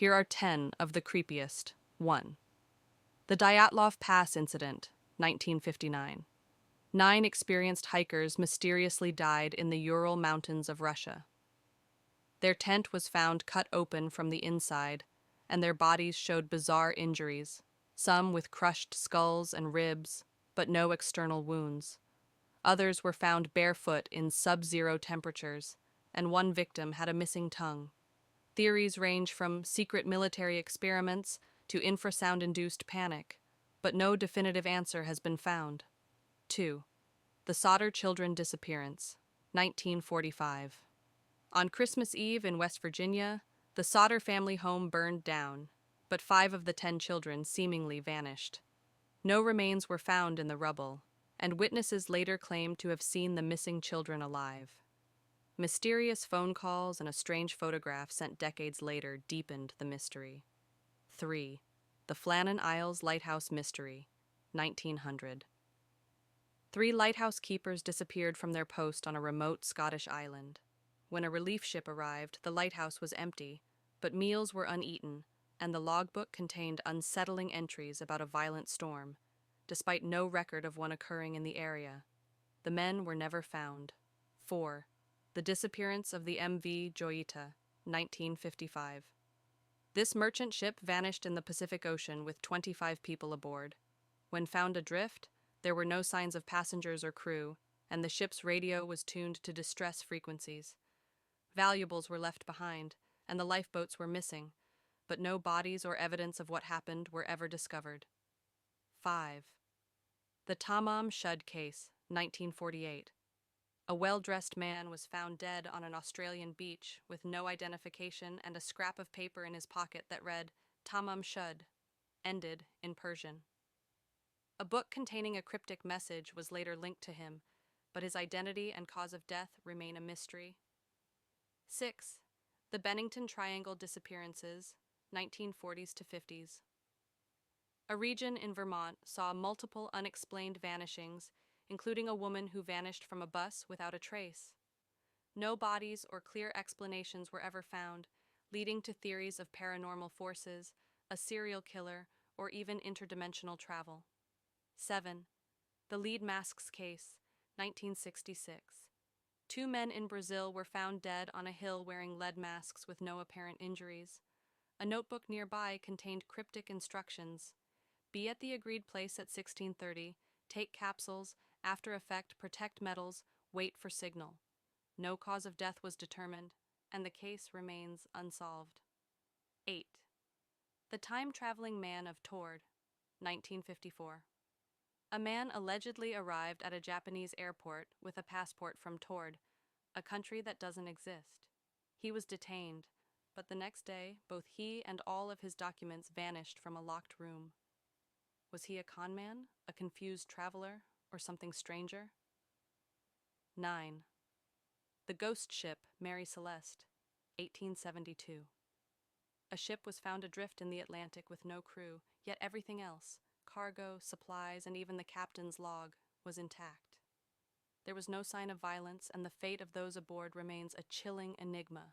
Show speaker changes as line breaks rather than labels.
Here are 10 of the creepiest. 1. The Dyatlov Pass Incident, 1959. 9 experienced hikers mysteriously died in the Ural Mountains of Russia. Their tent was found cut open from the inside, and their bodies showed bizarre injuries, some with crushed skulls and ribs, but no external wounds. Others were found barefoot in sub-zero temperatures, and one victim had a missing tongue. Theories range from secret military experiments to infrasound-induced panic, but no definitive answer has been found. 2. The Sodder Children Disappearance, 1945. On Christmas Eve in West Virginia, the Sodder family home burned down, but 5 of the 10 children seemingly vanished. No remains were found in the rubble, and witnesses later claimed to have seen the missing children alive. Mysterious phone calls and a strange photograph sent decades later deepened the mystery. 3. The Flannan Isles Lighthouse Mystery, 1900. 3 lighthouse keepers disappeared from their post on a remote Scottish island. When a relief ship arrived, the lighthouse was empty, but meals were uneaten, and the logbook contained unsettling entries about a violent storm, despite no record of one occurring in the area. The men were never found. 4. The disappearance of the MV Joyita, 1955. This merchant ship vanished in the Pacific Ocean with 25 people aboard. When found adrift, there were no signs of passengers or crew, and the ship's radio was tuned to distress frequencies. Valuables were left behind, and the lifeboats were missing, but no bodies or evidence of what happened were ever discovered. 5. The Tamam Shud Case, 1948. A well-dressed man was found dead on an Australian beach with no identification and a scrap of paper in his pocket that read, Tamam Shud, ended in Persian. A book containing a cryptic message was later linked to him, but his identity and cause of death remain a mystery. 6. The Bennington Triangle Disappearances, 1940s to 50s. A region in Vermont saw multiple unexplained vanishings, including a woman who vanished from a bus without a trace. No bodies or clear explanations were ever found, leading to theories of paranormal forces, a serial killer, or even interdimensional travel. 7. The Lead Masks Case, 1966. 2 men in Brazil were found dead on a hill wearing lead masks with no apparent injuries. A notebook nearby contained cryptic instructions. Be at the agreed place at 16:30, take capsules, after effect protect metals, wait for signal. No cause of death was determined, and the case remains unsolved. 8. The Time-Traveling Man of Tord, 1954. A man allegedly arrived at a Japanese airport with a passport from Tord, a country that doesn't exist. He was detained, but the next day, both he and all of his documents vanished from a locked room. Was he a con man, a confused traveler, or something stranger? 9. The Ghost Ship Mary Celeste, 1872. A ship was found adrift in the Atlantic with no crew, yet everything else, cargo, supplies, and even the captain's log, was intact. There was no sign of violence, and the fate of those aboard remains a chilling enigma.